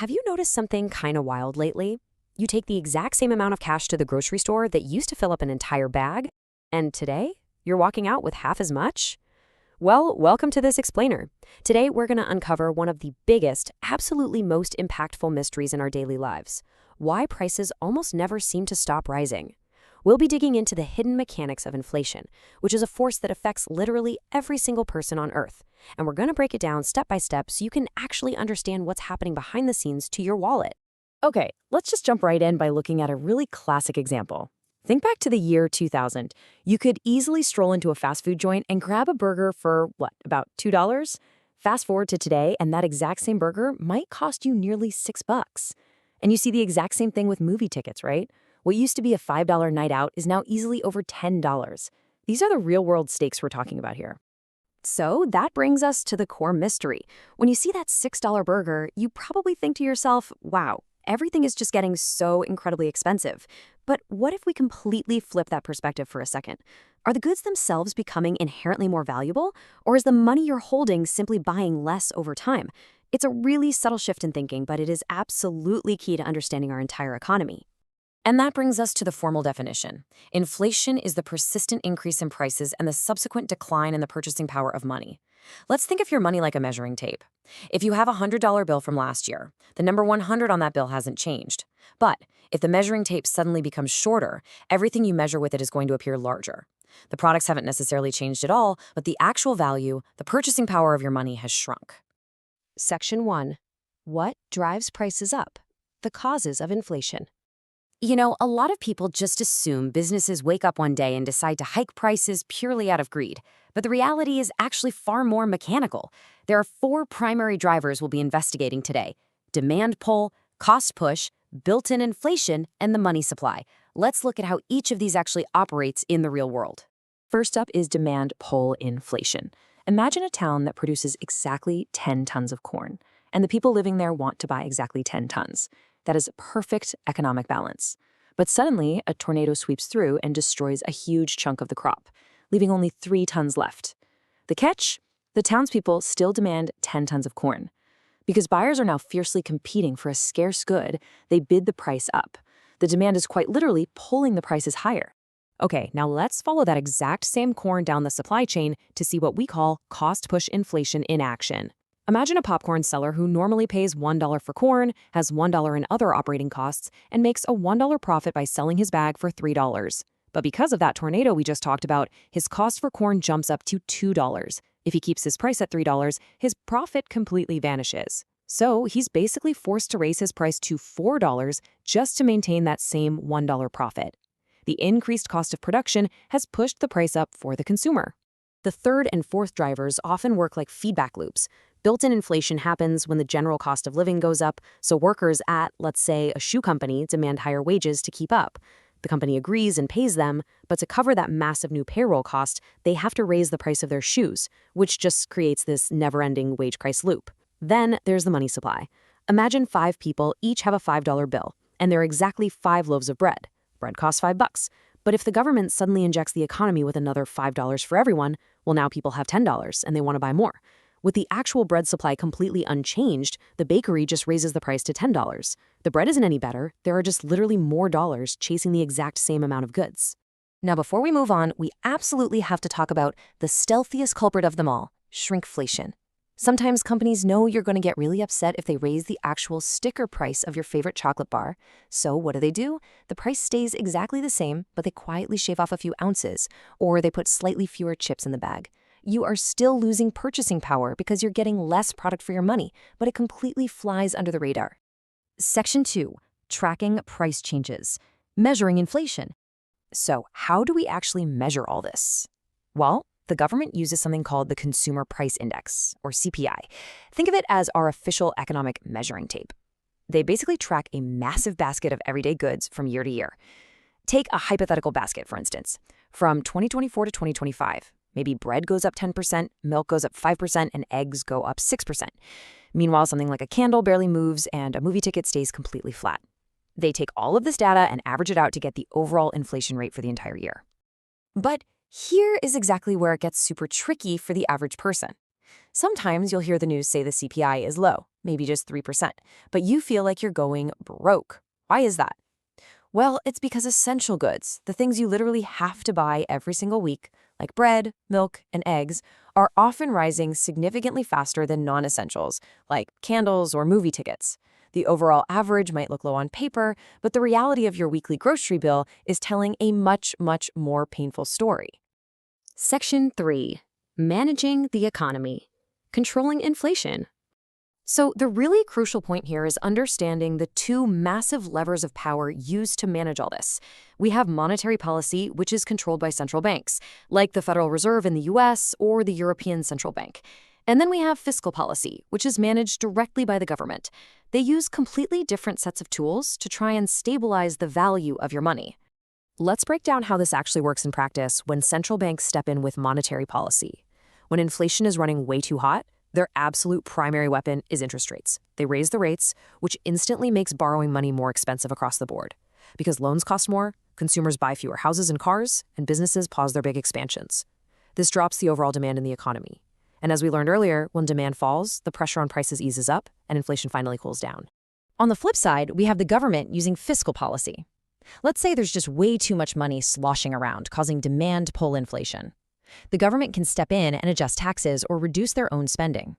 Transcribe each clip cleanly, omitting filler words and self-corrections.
Have you noticed something kind of wild lately? You take the exact same amount of cash to the grocery store that used to fill up an entire bag, and today you're walking out with half as much? Well, welcome to this explainer. Today we're going to uncover one of the biggest, absolutely most impactful mysteries in our daily lives: why prices almost never seem to stop rising. We'll be digging into the hidden mechanics of inflation, which is a force that affects literally every single person on Earth. And we're going to break it down step by step so you can actually understand what's happening behind the scenes to your wallet. Okay, let's just jump right in by looking at a really classic example. Think back to the year 2000. You could easily stroll into a fast food joint and grab a burger for, about $2? Fast forward to today, and that exact same burger might cost you nearly $6. And you see the exact same thing with movie tickets, right? What used to be a $5 night out is now easily over $10. These are the real-world stakes we're talking about here. So that brings us to the core mystery. When you see that $6 burger, you probably think to yourself, wow, everything is just getting so incredibly expensive. But what if we completely flip that perspective for a second? Are the goods themselves becoming inherently more valuable, or is the money you're holding simply buying less over time? It's a really subtle shift in thinking, but it is absolutely key to understanding our entire economy. And that brings us to the formal definition. Inflation is the persistent increase in prices and the subsequent decline in the purchasing power of money. Let's think of your money like a measuring tape. If you have a $100 bill from last year, the number 100 on that bill hasn't changed. But if the measuring tape suddenly becomes shorter, everything you measure with it is going to appear larger. The products haven't necessarily changed at all, but the actual value, the purchasing power of your money has shrunk. Section 1. What drives prices up? The causes of inflation. You know, a lot of people just assume businesses wake up one day and decide to hike prices purely out of greed. But the reality is actually far more mechanical. There are 4 primary drivers we'll be investigating today: demand pull, cost push, built-in inflation, and the money supply. Let's look at how each of these actually operates in the real world. First up is demand pull inflation. Imagine a town that produces exactly 10 tons of corn, and the people living there want to buy exactly 10 tons. That is perfect economic balance. But suddenly, a tornado sweeps through and destroys a huge chunk of the crop, leaving only 3 tons left. The catch? The townspeople still demand 10 tons of corn. Because buyers are now fiercely competing for a scarce good, they bid the price up. The demand is quite literally pulling the prices higher. Okay, now let's follow that exact same corn down the supply chain to see what we call cost-push inflation in action. Imagine a popcorn seller who normally pays $1 for corn, has $1 in other operating costs, and makes a $1 profit by selling his bag for $3. But because of that tornado we just talked about, his cost for corn jumps up to $2. If he keeps his price at $3, his profit completely vanishes. So he's basically forced to raise his price to $4 just to maintain that same $1 profit. The increased cost of production has pushed the price up for the consumer. The third and fourth drivers often work like feedback loops. Built-in inflation happens when the general cost of living goes up, so workers at, let's say, a shoe company demand higher wages to keep up. The company agrees and pays them, but to cover that massive new payroll cost, they have to raise the price of their shoes, which just creates this never-ending wage price loop. Then there's the money supply. Imagine 5 people each have a $5 bill, and there are exactly 5 loaves of bread. Bread costs $5. But if the government suddenly injects the economy with another $5 for everyone, well, now people have $10 and they want to buy more. With the actual bread supply completely unchanged, the bakery just raises the price to $10. The bread isn't any better. There are just literally more dollars chasing the exact same amount of goods. Now, before we move on, we absolutely have to talk about the stealthiest culprit of them all: shrinkflation. Sometimes companies know you're going to get really upset if they raise the actual sticker price of your favorite chocolate bar. So what do? The price stays exactly the same, but they quietly shave off a few ounces, or they put slightly fewer chips in the bag. You are still losing purchasing power because you're getting less product for your money, but it completely flies under the radar. Section 2. Tracking price changes. Measuring inflation. So how do we actually measure all this? Well, the government uses something called the Consumer Price Index, or CPI. Think of it as our official economic measuring tape. They basically track a massive basket of everyday goods from year to year. Take a hypothetical basket, for instance. From 2024 to 2025, maybe bread goes up 10%, milk goes up 5%, and eggs go up 6%. Meanwhile, something like a candle barely moves and a movie ticket stays completely flat. They take all of this data and average it out to get the overall inflation rate for the entire year. But here is exactly where it gets super tricky for the average person. Sometimes you'll hear the news say the CPI is low, maybe just 3%, but you feel like you're going broke. Why is that? Well, it's because essential goods, the things you literally have to buy every single week, like bread, milk, and eggs, are often rising significantly faster than non-essentials, like candles or movie tickets. The overall average might look low on paper, but the reality of your weekly grocery bill is telling a much, much more painful story. Section 3. Managing the economy. Controlling inflation. So the really crucial point here is understanding the two massive levers of power used to manage all this. We have monetary policy, which is controlled by central banks, like the Federal Reserve in the US or the European Central Bank. And then we have fiscal policy, which is managed directly by the government. They use completely different sets of tools to try and stabilize the value of your money. Let's break down how this actually works in practice when central banks step in with monetary policy. When inflation is running way too hot, their absolute primary weapon is interest rates. They raise the rates, which instantly makes borrowing money more expensive across the board. Because loans cost more, consumers buy fewer houses and cars, and businesses pause their big expansions. This drops the overall demand in the economy. And as we learned earlier, when demand falls, the pressure on prices eases up, and inflation finally cools down. On the flip side, we have the government using fiscal policy. Let's say there's just way too much money sloshing around, causing demand pull inflation. The government can step in and adjust taxes or reduce their own spending.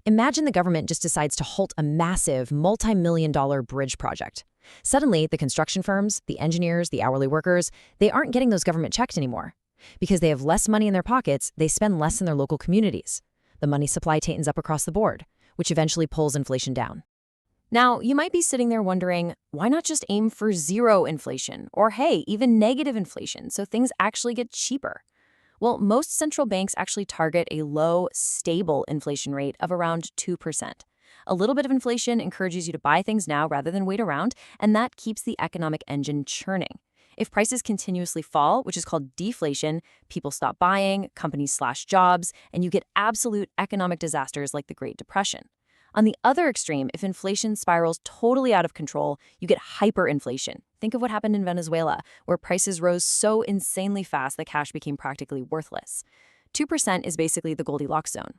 Imagine the government just decides to halt a massive multi-million-dollar bridge project. Suddenly, the construction firms, the engineers, the hourly workers, they aren't getting those government checks anymore. Because they have less money in their pockets, they spend less in their local communities. The money supply tightens up across the board, which eventually pulls inflation down. Now, you might be sitting there wondering, why not just aim for zero inflation? Or hey, even negative inflation, so things actually get cheaper? Well, most central banks actually target a low, stable inflation rate of around 2%. A little bit of inflation encourages you to buy things now rather than wait around, and that keeps the economic engine churning. If prices continuously fall, which is called deflation, people stop buying, companies slash jobs, and you get absolute economic disasters like the Great Depression. On the other extreme, if inflation spirals totally out of control, you get hyperinflation. Think of what happened in Venezuela, where prices rose so insanely fast that cash became practically worthless. 2% is basically the Goldilocks zone.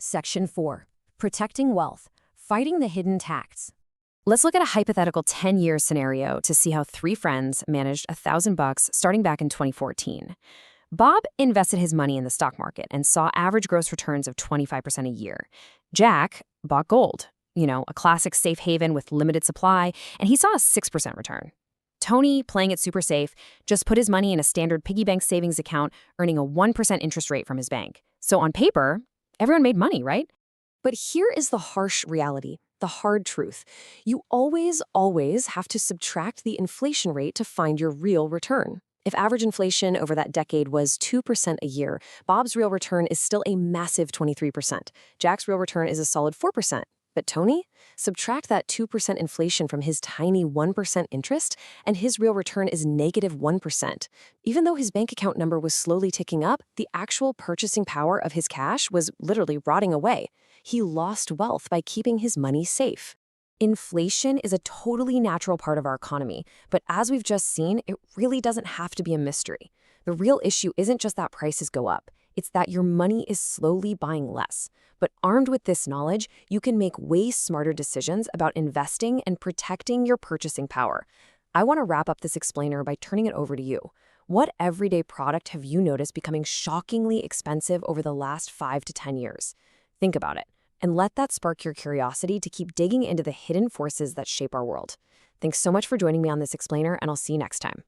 Section 4. Protecting wealth. Fighting the hidden tax. Let's look at a hypothetical 10-year scenario to see how three friends managed $1,000 starting back in 2014. Bob invested his money in the stock market and saw average gross returns of 25% a year. Jack bought gold, a classic safe haven with limited supply, and he saw a 6% return. Tony, playing it super safe, just put his money in a standard piggy bank savings account, earning a 1% interest rate from his bank. So on paper, everyone made money, right? But here is the harsh reality, the hard truth. You always have to subtract the inflation rate to find your real return. If average inflation over that decade was 2% a year, Bob's real return is still a massive 23%. Jack's real return is a solid 4%. But Tony? Subtract that 2% inflation from his tiny 1% interest, and his real return is negative 1%. Even though his bank account number was slowly ticking up, the actual purchasing power of his cash was literally rotting away. He lost wealth by keeping his money safe. Inflation is a totally natural part of our economy, but as we've just seen, it really doesn't have to be a mystery. The real issue isn't just that prices go up, it's that your money is slowly buying less. But armed with this knowledge, you can make way smarter decisions about investing and protecting your purchasing power. I want to wrap up this explainer by turning it over to you. What everyday product have you noticed becoming shockingly expensive over the last 5 to 10 years? Think about it. And let that spark your curiosity to keep digging into the hidden forces that shape our world. Thanks so much for joining me on this explainer, and I'll see you next time.